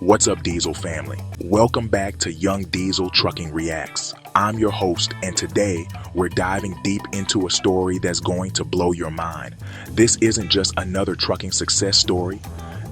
What's up, Diesel family? Welcome back to Young Diesel Trucking Reacts. I'm your host, and today we're diving deep into a story that's going to blow your mind. This isn't just another trucking success story.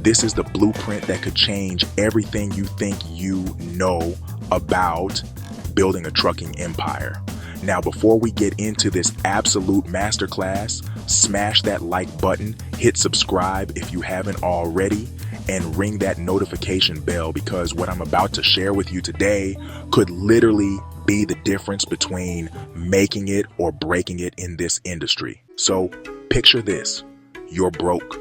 This is the blueprint that could change everything you think you know about building a trucking empire. Now, before we get into this absolute masterclass, smash that like button, hit subscribe if you haven't already, and ring that notification bell, because what I'm about to share with you today could literally be the difference between making it or breaking it in this industry. So picture this: you're broke.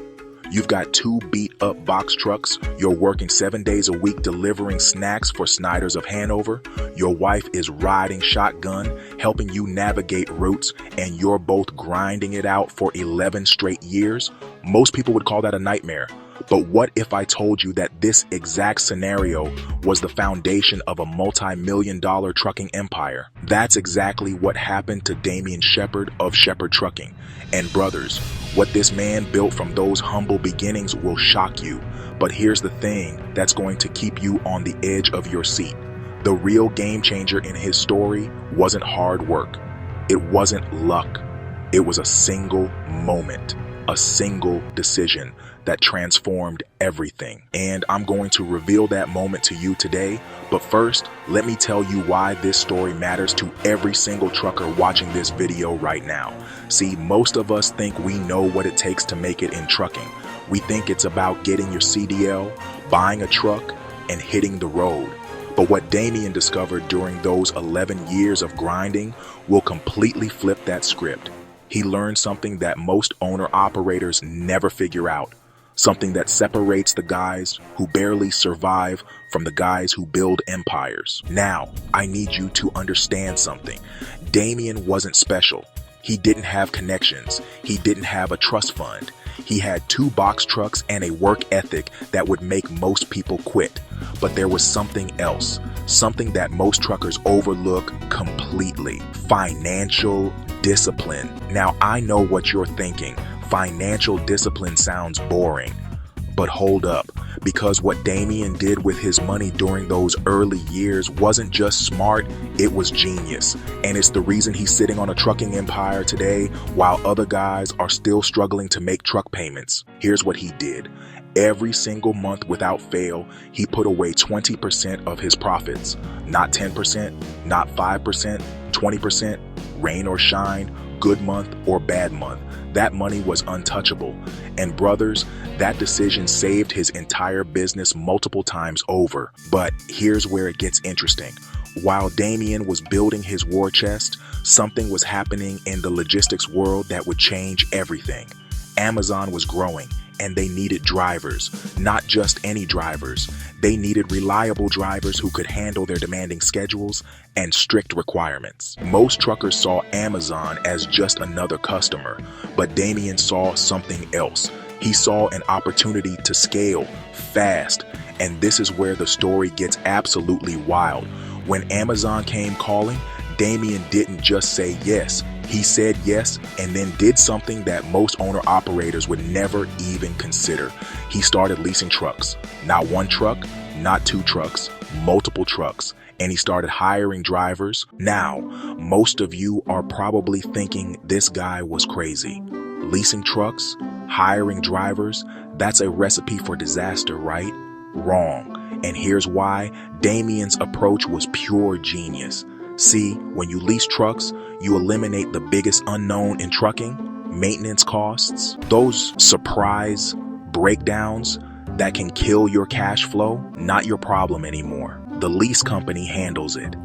You've got 2 beat up box trucks. You're working 7 days a week delivering snacks for Snyder's of Hanover. Your wife is riding shotgun, helping you navigate routes, and you're both grinding it out for 11 straight years. Most people would call that a nightmare. But what if I told you that this exact scenario was the foundation of a multi-million-dollar trucking empire? That's exactly what happened to Damian Shepard of Shepard Trucking. And brothers, what this man built from those humble beginnings will shock you. But here's the thing that's going to keep you on the edge of your seat. The real game changer in his story wasn't hard work. It wasn't luck. It was a single moment, a single decision that transformed everything. And I'm going to reveal that moment to you today. But first, let me tell you why this story matters to every single trucker watching this video right now. See, most of us think we know what it takes to make it in trucking. We think it's about getting your CDL, buying a truck, and hitting the road. But what Damian discovered during those 11 years of grinding will completely flip that script. He learned something that most owner-operators never figure out. Something that separates the guys who barely survive from the guys who build empires. Now, I need you to understand something. Damian wasn't special. He didn't have connections. He didn't have a trust fund. He had 2 box trucks and a work ethic that would make most people quit. But there was something else, something that most truckers overlook completely: financial discipline. Now, I know what you're thinking. Financial discipline sounds boring. But hold up, because what Damian did with his money during those early years wasn't just smart, it was genius. And it's the reason he's sitting on a trucking empire today while other guys are still struggling to make truck payments. Here's what he did. Every single month without fail, he put away 20% of his profits. Not 10%, not 5%, 20%, rain or shine, good month or bad month. That money was untouchable. And brothers, that decision saved his entire business multiple times over. But here's where it gets interesting. While Damian was building his war chest, something was happening in the logistics world that would change everything. Amazon was growing, and they needed drivers. Not just any drivers. They needed reliable drivers who could handle their demanding schedules and strict requirements. Most truckers saw Amazon as just another customer, but Damian saw something else. He saw an opportunity to scale fast, and this is where the story gets absolutely wild. When Amazon came calling, Damian didn't just say yes. He said yes and then did something that most owner-operators would never even consider. He started leasing trucks. Not 1 truck, not 2 trucks, multiple trucks. And he started hiring drivers. Now, most of you are probably thinking this guy was crazy. Leasing trucks, hiring drivers, that's a recipe for disaster, right? Wrong. And here's why. Damian's approach was pure genius. See, when you lease trucks, you eliminate the biggest unknown in trucking: maintenance costs. Those surprise breakdowns that can kill your cash flow, not your problem anymore. The lease company handles it.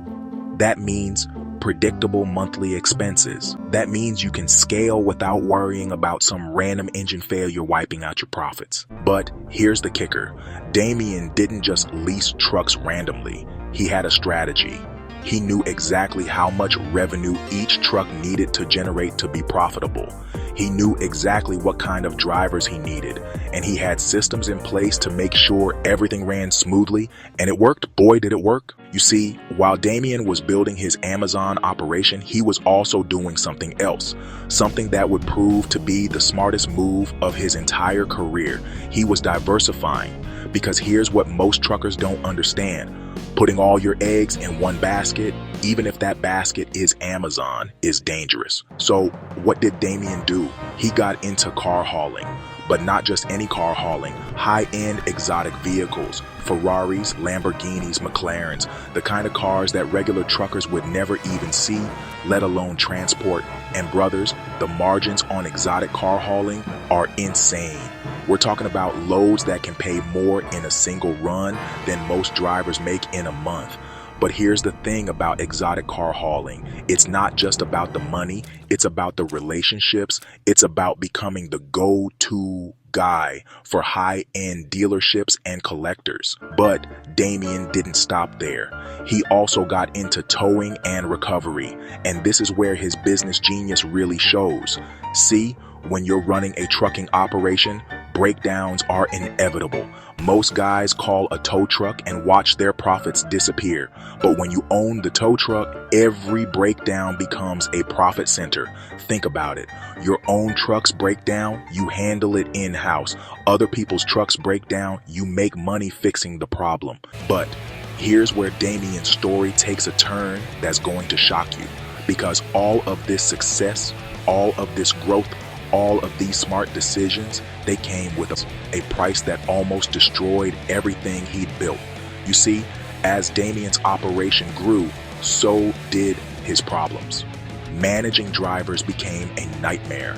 That means predictable monthly expenses. That means you can scale without worrying about some random engine failure wiping out your profits. But here's the kicker. Damian didn't just lease trucks randomly. He had a strategy. He knew exactly how much revenue each truck needed to generate to be profitable. He knew exactly what kind of drivers he needed, and he had systems in place to make sure everything ran smoothly, and it worked. Boy, did it work. You see, while Damian was building his Amazon operation, he was also doing something else, something that would prove to be the smartest move of his entire career. He was diversifying. Because here's what most truckers don't understand. Putting all your eggs in one basket, even if that basket is Amazon, is dangerous. So what did Damian do? He got into car hauling, but not just any car hauling, high-end exotic vehicles, Ferraris, Lamborghinis, McLarens, the kind of cars that regular truckers would never even see, let alone transport. And brothers, the margins on exotic car hauling are insane. We're talking about loads that can pay more in a single run than most drivers make in a month. But here's the thing about exotic car hauling. It's not just about the money, it's about the relationships. It's about becoming the go-to guy for high-end dealerships and collectors. But Damian didn't stop there. He also got into towing and recovery. And this is where his business genius really shows. See, when you're running a trucking operation, breakdowns are inevitable. Most guys call a tow truck and watch their profits disappear. But when you own the tow truck, every breakdown becomes a profit center. Think about it. Your own trucks break down, you handle it in-house. Other people's trucks break down, you make money fixing the problem. But here's where Damian's story takes a turn that's going to shock you. Because all of this success, all of this growth, all of these smart decisions, they came with a price that almost destroyed everything he'd built. You see, as Damian's operation grew, so did his problems. Managing drivers became a nightmare.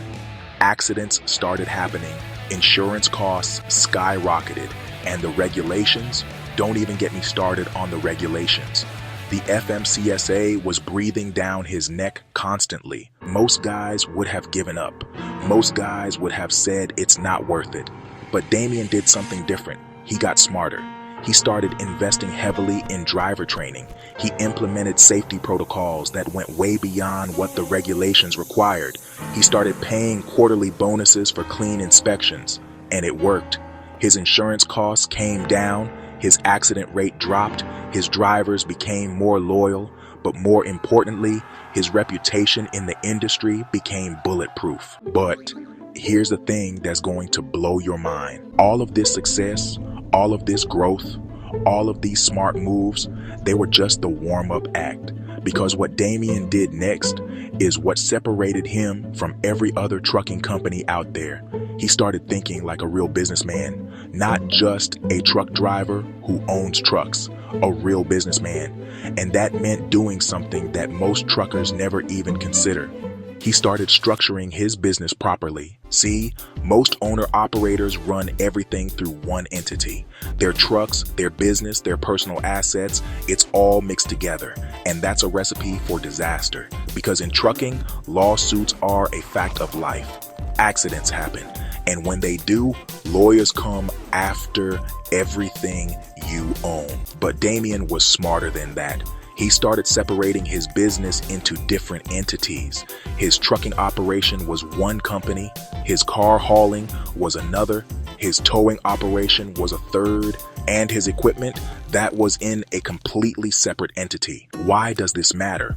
Accidents started happening, insurance costs skyrocketed, and the regulations, don't even get me started on the regulations. The FMCSA was breathing down his neck constantly. Most guys would have given up. Most guys would have said it's not worth it. But Damian did something different. He got smarter. He started investing heavily in driver training. He implemented safety protocols that went way beyond what the regulations required. He started paying quarterly bonuses for clean inspections. And it worked. His insurance costs came down. His accident rate dropped, his drivers became more loyal, but more importantly, his reputation in the industry became bulletproof. But here's the thing that's going to blow your mind. All of this success, all of this growth, all of these smart moves, they were just the warm-up act. Because what Damian did next is what separated him from every other trucking company out there. He started thinking like a real businessman, not just a truck driver who owns trucks, a real businessman. And that meant doing something that most truckers never even consider. He started structuring his business properly. See, most owner-operators run everything through one entity. Their trucks, their business, their personal assets, it's all mixed together. And that's a recipe for disaster. Because in trucking, lawsuits are a fact of life. Accidents happen. And when they do, lawyers come after everything you own. But Damian was smarter than that. He started separating his business into different entities. His trucking operation was one company, his car hauling was another, his towing operation was a third, and his equipment, that was in a completely separate entity. Why does this matter?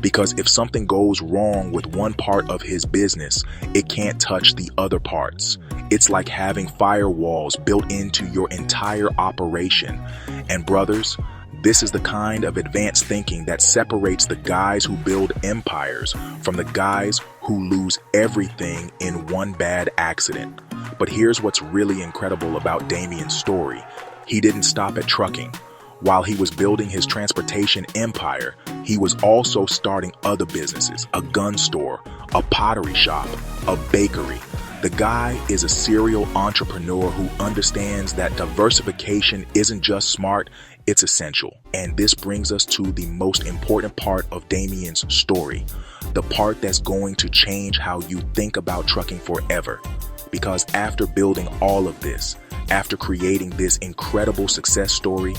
Because if something goes wrong with one part of his business, it can't touch the other parts. It's like having firewalls built into your entire operation. And brothers, this is the kind of advanced thinking that separates the guys who build empires from the guys who lose everything in one bad accident. But here's what's really incredible about Damian's story. He didn't stop at trucking. While he was building his transportation empire, he was also starting other businesses, a gun store, a pottery shop, a bakery. The guy is a serial entrepreneur who understands that diversification isn't just smart, it's essential. And this brings us to the most important part of Damian's story, the part that's going to change how you think about trucking forever. Because after building all of this, after creating this incredible success story,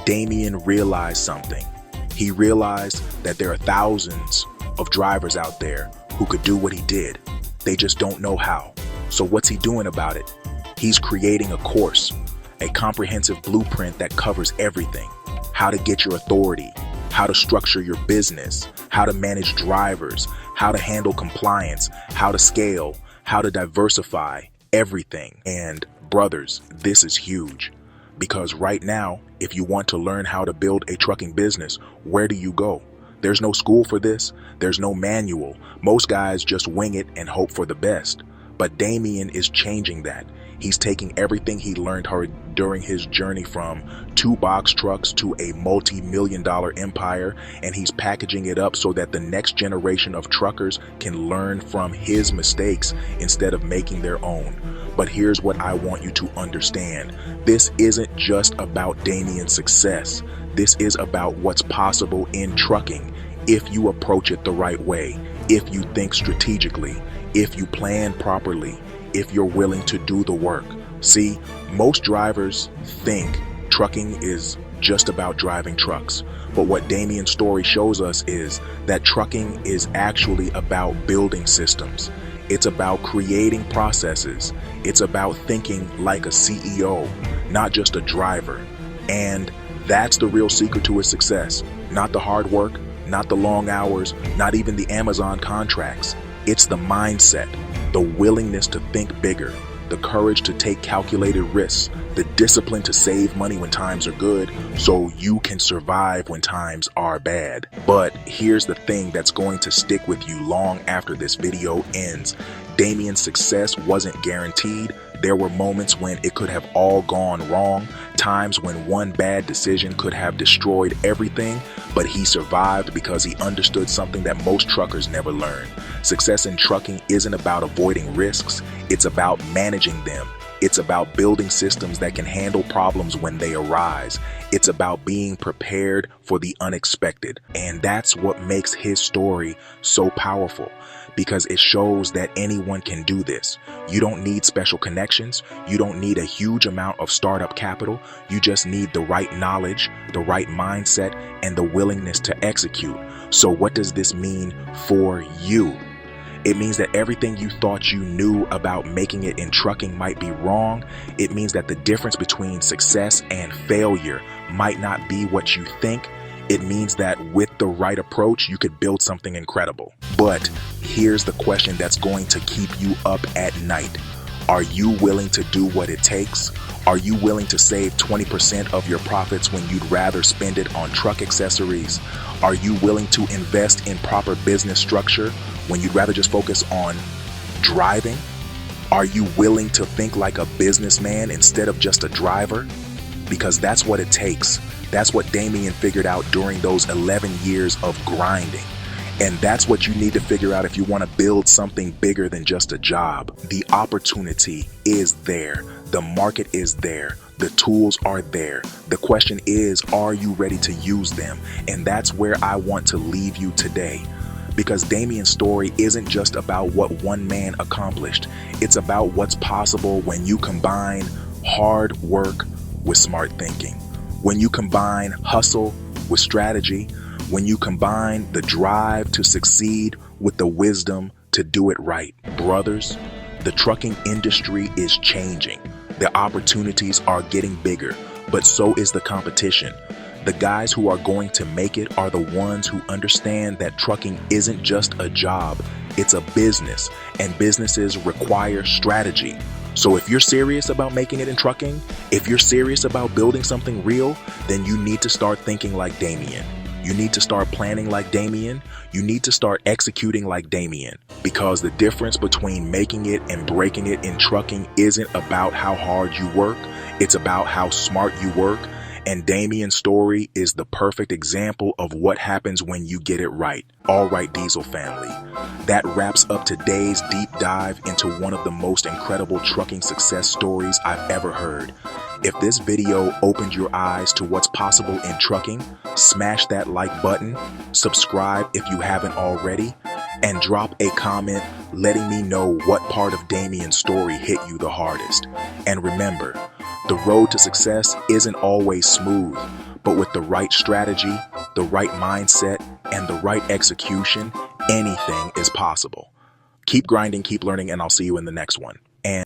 Damian realized something. He realized that there are thousands of drivers out there who could do what he did. They just don't know how. So what's he doing about it? He's creating a course, a comprehensive blueprint that covers everything. How to get your authority, how to structure your business, how to manage drivers, how to handle compliance, how to scale, how to diversify, everything. And brothers, this is huge. Because right now, if you want to learn how to build a trucking business, where do you go? There's no school for this. There's no manual. Most guys just wing it and hope for the best. But Damian is changing that. He's taking everything he learned during his journey from 2 box trucks to a multi-million-dollar empire, and he's packaging it up so that the next generation of truckers can learn from his mistakes instead of making their own. But here's what I want you to understand. This isn't just about Damian's success. This is about what's possible in trucking if you approach it the right way, if you think strategically, if you plan properly, if you're willing to do the work. See, most drivers think trucking is just about driving trucks. But what Damian's story shows us is that trucking is actually about building systems. It's about creating processes. It's about thinking like a CEO, not just a driver. And that's the real secret to his success. Not the hard work, not the long hours, not even the Amazon contracts. It's the mindset, the willingness to think bigger, the courage to take calculated risks, the discipline to save money when times are good so you can survive when times are bad. But here's the thing that's going to stick with you long after this video ends. Damian's success wasn't guaranteed. There were moments when it could have all gone wrong, times when one bad decision could have destroyed everything, but he survived because he understood something that most truckers never learn. Success in trucking isn't about avoiding risks, it's about managing them. It's about building systems that can handle problems when they arise. It's about being prepared for the unexpected. And that's what makes his story so powerful, because it shows that anyone can do this. You don't need special connections. You don't need a huge amount of startup capital. You just need the right knowledge, the right mindset, and the willingness to execute. So what does this mean for you? It means that everything you thought you knew about making it in trucking might be wrong. It means that the difference between success and failure might not be what you think. It means that with the right approach, you could build something incredible. But here's the question that's going to keep you up at night. Are you willing to do what it takes? Are you willing to save 20% of your profits when you'd rather spend it on truck accessories? Are you willing to invest in proper business structure when you'd rather just focus on driving? Are you willing to think like a businessman instead of just a driver? Because that's what it takes. That's what Damian figured out during those 11 years of grinding. And that's what you need to figure out if you want to build something bigger than just a job. The opportunity is there. The market is there. The tools are there. The question is, are you ready to use them? And that's where I want to leave you today. Because Damian's story isn't just about what one man accomplished. It's about what's possible when you combine hard work with smart thinking. When you combine hustle with strategy. When you combine the drive to succeed with the wisdom to do it right. Brothers, the trucking industry is changing. The opportunities are getting bigger, but so is the competition. The guys who are going to make it are the ones who understand that trucking isn't just a job, it's a business, and businesses require strategy. So if you're serious about making it in trucking, if you're serious about building something real, then you need to start thinking like Damian. You need to start planning like Damian. You need to start executing like Damian. Because the difference between making it and breaking it in trucking isn't about how hard you work. It's about how smart you work. And Damian's story is the perfect example of what happens when you get it right. All right, Diesel family. That wraps up today's deep dive into one of the most incredible trucking success stories I've ever heard. If this video opened your eyes to what's possible in trucking, smash that like button, subscribe if you haven't already, and drop a comment letting me know what part of Damian's story hit you the hardest. And remember, the road to success isn't always smooth, but with the right strategy, the right mindset, and the right execution, anything is possible. Keep grinding, keep learning, and I'll see you in the next one.